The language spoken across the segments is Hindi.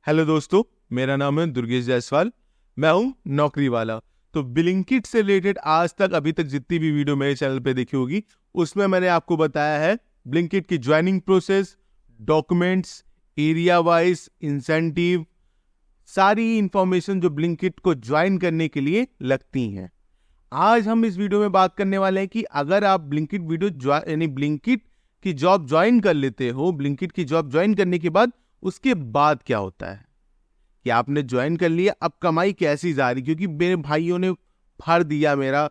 हेलो दोस्तों, मेरा नाम है दुर्गेश जायसवाल। मैं हूं नौकरी वाला। तो ब्लिंकिट से रिलेटेड आज तक अभी तक जितनी भी वीडियो मेरे चैनल पे देखी होगी उसमें मैंने आपको बताया है ब्लिंकिट की joining process, documents, area wise incentive, सारी इंफॉर्मेशन जो ब्लिंकिट को ज्वाइन करने के लिए लगती हैं। आज हम इस वीडियो में बात करने वाले हैं कि अगर आप ब्लिंकिट की जॉब ज्वाइन कर लेते हो, ब्लिंकिट की जॉब ज्वाइन करने के बाद उसके बाद क्या होता है कि आपने ज्वाइन कर लिया, अब कमाई कैसी जा रही। क्योंकि मेरे भाइयों ने भर दिया मेरा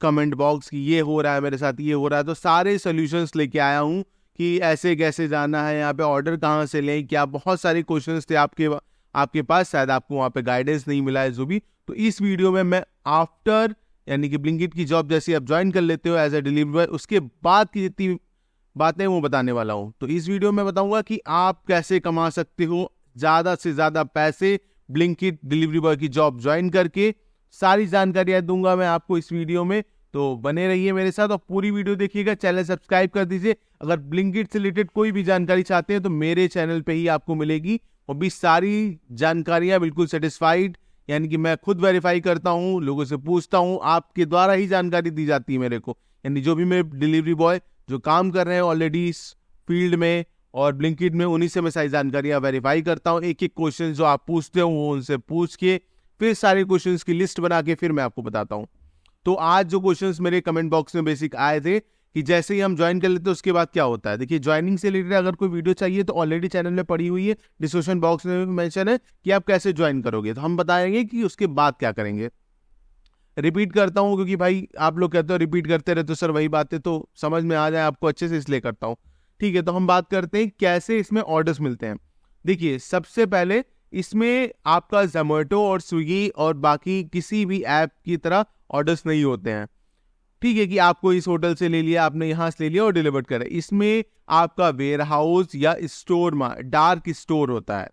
कमेंट बॉक्स कि ये हो रहा है मेरे साथ, ये हो रहा है, तो सारे सॉल्यूशंस लेके आया हूं कि ऐसे कैसे जाना है, यहाँ पे ऑर्डर कहाँ से लें, क्या बहुत सारे क्वेश्चंस थे आपके पास, शायद आपको वहाँ पे गाइडेंस नहीं मिला है जो भी। तो इस वीडियो में मैं आफ्टर यानी कि ब्लिंकिट की जॉब जैसे आप ज्वाइन कर लेते हो एज ए डिलीवरी बॉय, उसके बाद की जितनी बातें वो बताने वाला हूं। तो इस वीडियो में बताऊंगा कि आप कैसे कमा सकते हो ज्यादा से ज्यादा पैसे ब्लिंकिट डिलीवरी बॉय की जॉब ज्वाइन करके। सारी जानकारियां दूंगा मैं आपको इस वीडियो में, तो बने रहिए मेरे साथ और पूरी वीडियो देखिएगा। चैनल सब्सक्राइब कर दीजिए। अगर ब्लिंकिट से रिलेटेड कोई भी जानकारी चाहते हैं तो मेरे चैनल पे ही आपको मिलेगी, और भी सारी जानकारियां बिल्कुल सेटिस्फाइड, यानी कि मैं खुद वेरीफाई करता हूं, लोगों से पूछता हूं, आपके द्वारा ही जानकारी दी जाती है मेरे को। यानी जो भी मेरे डिलीवरी बॉय जो काम कर रहे हैं ऑलरेडी इस फील्ड में और ब्लिंकिट में, उन्हीं से मैं सारी जानकारियां वेरीफाई करता हूं। एक एक क्वेश्चन जो आप पूछते हो वो उनसे पूछ के फिर सारे क्वेश्चंस की लिस्ट बना के फिर मैं आपको बताता हूं। तो आज जो क्वेश्चंस मेरे कमेंट बॉक्स में बेसिक आए थे कि जैसे ही हम ज्वाइन कर लेते हैं उसके बाद क्या होता है। देखिए, ज्वाइनिंग से रिलेटेड अगर कोई वीडियो चाहिए तो ऑलरेडी चैनल में पड़ी हुई है, डिस्क्रिप्शन बॉक्स में मेंशन है कि आप कैसे ज्वाइन करोगे। तो हम बताएंगे कि उसके बाद क्या करेंगे। रिपीट करता हूं क्योंकि भाई आप लोग कहते हो रिपीट करते रहते हो सर वही बातें, तो समझ में आ जाए आपको अच्छे से, इसलिए करता हूं। ठीक है, तो हम बात करते हैं कैसे इसमें ऑर्डर्स मिलते हैं। देखिए, सबसे पहले इसमें आपका जोमेटो और स्विगी और बाकी किसी भी ऐप की तरह ऑर्डर्स नहीं होते हैं। ठीक है कि आपको इस होटल से ले लिया, आपने यहां से ले लिया और डिलीवर करा। इसमें आपका वेयर हाउस या स्टोर डार्क स्टोर होता है।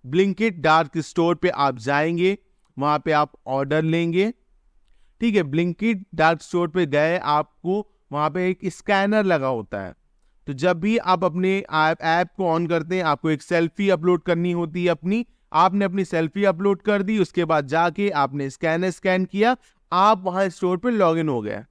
ब्लिंकिट डार्क स्टोर पे आप जाएंगे, वहां पे आप ऑर्डर लेंगे। ठीक है, ब्लिंकिट डार्क स्टोर पे गए, आपको वहां पे एक स्कैनर लगा होता है। तो जब भी आप अपने ऐप को ऑन करते हैं आपको एक सेल्फी अपलोड करनी होती है अपनी। आपने अपनी सेल्फी अपलोड कर दी, उसके बाद जाके आपने स्कैनर स्कैन किया, आप वहां स्टोर पे लॉग इन हो गए।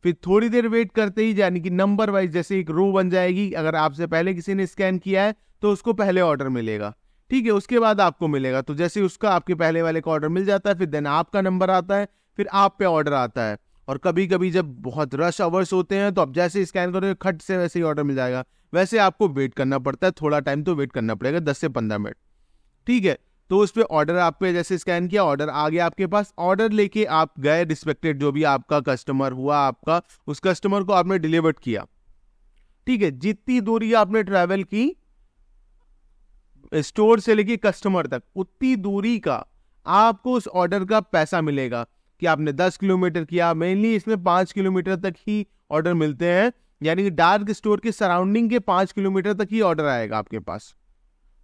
फिर थोड़ी देर वेट करते ही, यानी कि नंबर वाइज जैसे एक रो बन जाएगी। अगर आपसे पहले किसी ने स्कैन किया है तो उसको पहले ऑर्डर मिलेगा। ठीक है, उसके बाद आपको मिलेगा। तो जैसे उसका आपके पहले वाले का ऑर्डर मिल जाता है, फिर देन आपका नंबर आता है, फिर आप पे ऑर्डर आता है। और कभी कभी जब बहुत रश आवर्स होते हैं तो आप जैसे स्कैन करोगे खट से वैसे ही ऑर्डर मिल जाएगा। वैसे आपको वेट करना पड़ता है, थोड़ा टाइम तो वेट करना पड़ेगा, 10 से 15 मिनट। ठीक है, तो उस पर ऑर्डर आप पे जैसे स्कैन किया, ऑर्डर आ गया आपके पास। ऑर्डर लेके आप गए, रिस्पेक्टेड जो भी आपका कस्टमर हुआ आपका, उस कस्टमर को आपने डिलीवर किया। ठीक है, जितनी दूरी आपने ट्रैवल की स्टोर से लेके कस्टमर तक, उतनी दूरी का आपको उस ऑर्डर का पैसा मिलेगा। कि आपने 10 किलोमीटर किया, मेनली इसमें 5 किलोमीटर तक ही ऑर्डर मिलते हैं, यानी कि डार्क स्टोर के सराउंडिंग के 5 किलोमीटर तक ही ऑर्डर आएगा आपके पास।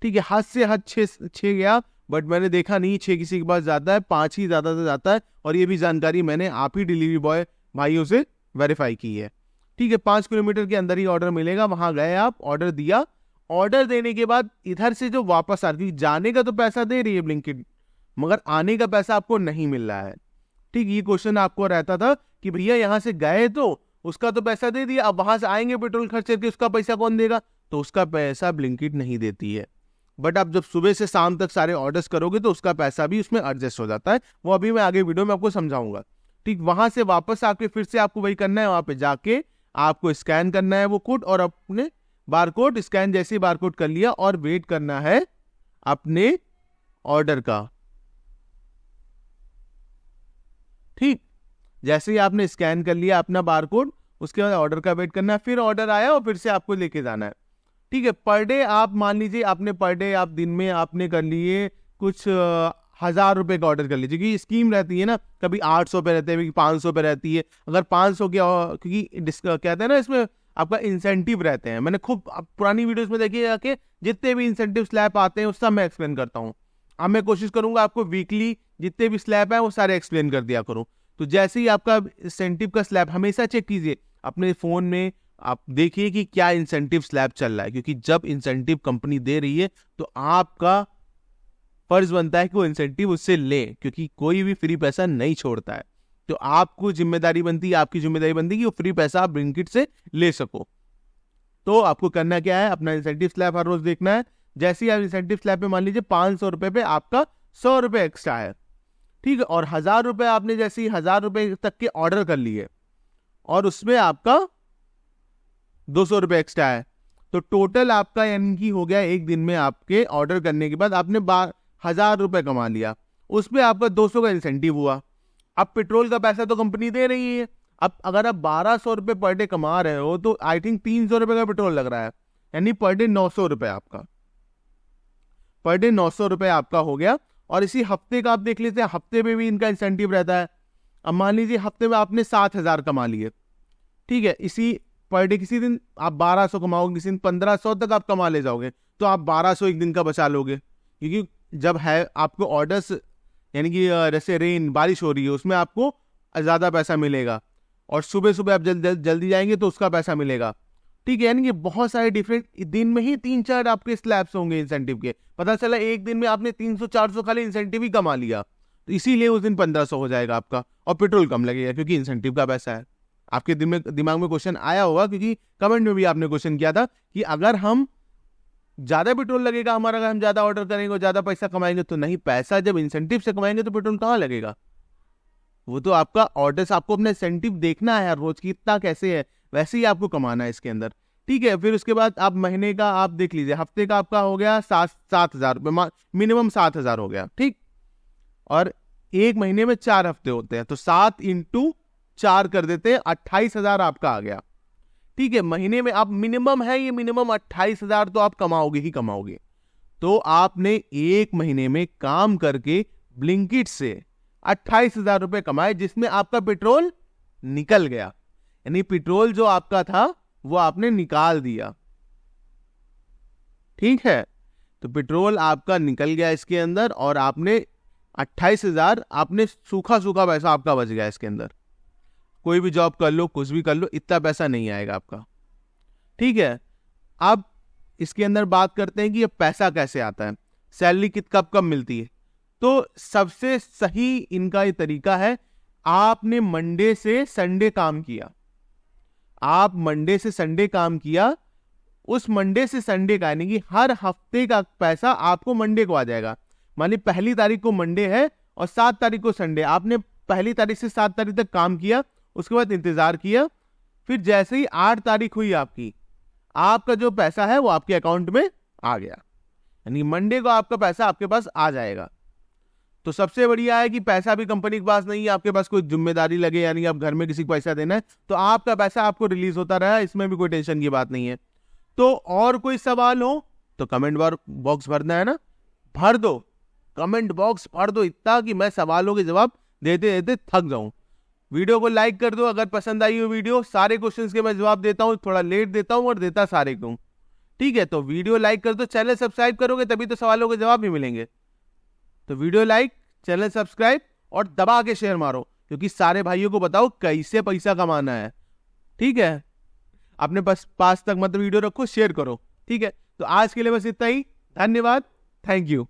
ठीक है, हद से हद 6 गया, बट मैंने देखा नहीं 6 किसी के पास जाता है, 5 ही ज्यादा से जाता है। और ये भी जानकारी मैंने आप ही डिलीवरी बॉय भाइयों से वेरीफाई की है। ठीक है, 5 किलोमीटर के अंदर ही ऑर्डर मिलेगा। वहां गए आप, ऑर्डर दिया। ऑर्डर देने के बाद इधर से जो वापस आ रही, जाने का तो पैसा दे रही है ब्लिंकिट, मगर आने का पैसा आपको नहीं मिल रहा है। ठीक, ये क्वेश्चन आपको रहता था कि भैया यहां से गए तो उसका तो पैसा दे दिया, अब वहां से आएंगे पेट्रोल खर्च करके, उसका पैसा कौन देगा? तो उसका पैसा ब्लिंकिट नहीं देती है। बट आप जब सुबह से शाम तक सारे ऑर्डर्स करोगे तो उसका पैसा भी उसमें एडजस्ट हो जाता है। वो अभी मैं आगे वीडियो में आपको समझाऊंगा। ठीक, वहां से वापस आके फिर से आपको वही करना है, वहां पे जाके आपको स्कैन करना है वो कोड, और अपने बारकोड स्कैन जैसे ही बारकोड कर लिया और वेट करना है अपने ऑर्डर का। ठीक, जैसे ही आपने स्कैन कर लिया अपना बारकोड, उसके बाद ऑर्डर का वेट करना है, फिर ऑर्डर आया और फिर से आपको लेके जाना है। ठीक है, पर डे आप मान लीजिए आपने पर डे आप दिन में आपने कर लिए कुछ 1000 रुपए का ऑर्डर कर लीजिए, क्योंकि स्कीम रहती है ना, कभी 800 पे रहते हैं, कभी 500 पे रहती है। अगर 500 के, क्योंकि कहते हैं ना इसमें आपका इंसेंटिव रहते हैं। मैंने खूब पुरानी वीडियोस में देखिए जाके, जितने भी इंसेंटिव स्लैब आते हैं उस सब मैं एक्सप्लेन करता हूँ। अब मैं कोशिश करूंगा आपको वीकली जितने भी स्लैब है वो सारे एक्सप्लेन कर दिया करूँ। तो जैसे ही आपका इंसेंटिव का स्लैब, हमेशा चेक कीजिए अपने फोन में, आप देखिए कि क्या इंसेंटिव स्लैब चल रहा है, क्योंकि जब इंसेंटिव कंपनी दे रही है तो आपका फर्ज बनता है कि वो इंसेंटिव उससे ले, क्योंकि कोई भी फ्री पैसा नहीं छोड़ता है। तो आपको जिम्मेदारी बनती है, आपकी जिम्मेदारी बनती है कि वो फ्री पैसा आप ब्लिंकिट से ले सको। तो आपको करना क्या है, अपना इंसेंटिव स्लैब हर रोज देखना है। जैसे ही आप इंसेंटिव स्लैब पे मान लीजिए 500 रुपए पे आपका 100 रुपए एक्स्ट्रा है, ठीक है, और 1000 रुपए आपने जैसे ही 1000 रुपए तक के ऑर्डर कर लिए और उसमें आपका 200 रुपए एक्स्ट्रा है, तो टोटल आपका यानी कि हो गया एक दिन में आपके ऑर्डर करने के बाद आपने 1000 रुपए कमा लिया, उसमें आपका 200 का इंसेंटिव हुआ। अब पेट्रोल का पैसा तो कंपनी दे रही है, अब अगर आप 1200 रुपए पर डे कमा रहे हो तो आई थिंक 300 रुपए का पेट्रोल लग रहा है, यानी पर डे 900 रुपए आपका, पर डे 900 रुपए आपका हो गया। और इसी हफ्ते का आप देख लेते हैं, हफ्ते में भी इनका इंसेंटिव रहता है। अब मान लीजिए हफ्ते में आपने 7000 कमा लिए, ठीक है, इसी पर डे किसी दिन आप 1200 कमाओगे, किसी दिन 1500 तक आप कमा ले जाओगे, तो आप 1200 एक दिन का बचा लोगे, क्योंकि जब है आपको ऑर्डर्स यानी कि जैसे रेन बारिश हो रही है उसमें आपको ज़्यादा पैसा मिलेगा, और सुबह सुबह आप जल्दी जाएंगे तो उसका पैसा मिलेगा, ठीक है। यानी कि बहुत सारे डिफरेंट दिन में ही 3-4 आपके स्लैब्स होंगे इंसेंटिव के। पता चला एक दिन में आपने 300-400 खाली इंसेंटिव ही कमा लिया, तो इसीलिए उस दिन 1500 हो जाएगा आपका, और पेट्रोल कम लगेगा क्योंकि इंसेंटिव का पैसा है। आपके दिमाग में क्वेश्चन आया होगा, क्योंकि कमेंट में भी आपने क्वेश्चन किया था कि अगर हम ज्यादा पेट्रोल लगेगा हमारा, अगर हम ज्यादा ऑर्डर करेंगे और ज्यादा पैसा कमाएंगे, तो नहीं, पैसा जब इंसेंटिव से कमाएंगे तो पेट्रोल कहाँ लगेगा, वो तो आपका ऑर्डर्स, आपको अपना इंसेंटिव देखना है हर रोज की इतना कैसे है, वैसे ही आपको कमाना है इसके अंदर, ठीक है। फिर उसके बाद आप महीने का आप देख लीजिए, हफ्ते का आपका हो गया 7,000 रुपये, मिनिमम 7,000 हो गया, ठीक, और एक महीने में 4 हफ्ते होते हैं, तो 7 × 4 कर देते हैं, 28,000 आपका आ गया, ठीक है। महीने में आप मिनिमम है ये, मिनिमम 28,000 तो आप कमाओगे ही कमाओगे। तो आपने एक महीने में काम करके ब्लिंकिट से 28,000 रुपए कमाए, जिसमें आपका पेट्रोल निकल गया, यानी पेट्रोल जो आपका था वो आपने निकाल दिया, ठीक है। तो पेट्रोल आपका निकल गया इसके अंदर, और आपने 28,000 आपने सूखा सूखा पैसा आपका बच गया इसके अंदर। कोई भी जॉब कर लो, कुछ भी कर लो, इतना पैसा नहीं आएगा आपका, ठीक है। अब इसके अंदर बात करते हैं कि ये पैसा कैसे आता है, सैलरी कब कब मिलती है। तो सबसे सही इनका ये तरीका है, आपने मंडे से संडे काम किया, आप मंडे से संडे काम किया, उस मंडे से संडे का यानी कि हर हफ्ते का पैसा आपको मंडे को आ जाएगा। मान ली 1 तारीख को मंडे है और 7 तारीख को संडे, आपने 1 तारीख से 7 तारीख तक काम किया, उसके बाद इंतजार किया, फिर जैसे ही 8 तारीख हुई आपकी, आपका जो पैसा है वो आपके अकाउंट में आ गया, यानी मंडे को आपका पैसा आपके पास आ जाएगा। तो सबसे बढ़िया है कि पैसा भी कंपनी के पास नहीं है, आपके पास कोई जिम्मेदारी लगे, यानी आप घर में किसी को पैसा देना है तो आपका पैसा आपको रिलीज होता रहा, इसमें भी कोई टेंशन की बात नहीं है। तो और कोई सवाल हो तो कमेंट बॉक्स भरना है ना, भर दो, कमेंट बॉक्स भर दो इतना कि मैं सवालों के जवाब देते देते थक जाऊं। वीडियो को लाइक कर दो अगर पसंद आई हो वीडियो, सारे क्वेश्चंस के मैं जवाब देता हूं, थोड़ा लेट देता हूं और देता सारे को, ठीक है। तो वीडियो लाइक कर दो, चैनल सब्सक्राइब करोगे तभी तो सवालों के जवाब भी मिलेंगे। तो वीडियो लाइक, चैनल सब्सक्राइब और दबा के शेयर मारो, क्योंकि सारे भाइयों को बताओ कैसे पैसा कमाना है, ठीक है। अपने पास तक मतलब वीडियो रखो, शेयर करो, ठीक है। तो आज के लिए बस इतना ही, धन्यवाद, थैंक यू।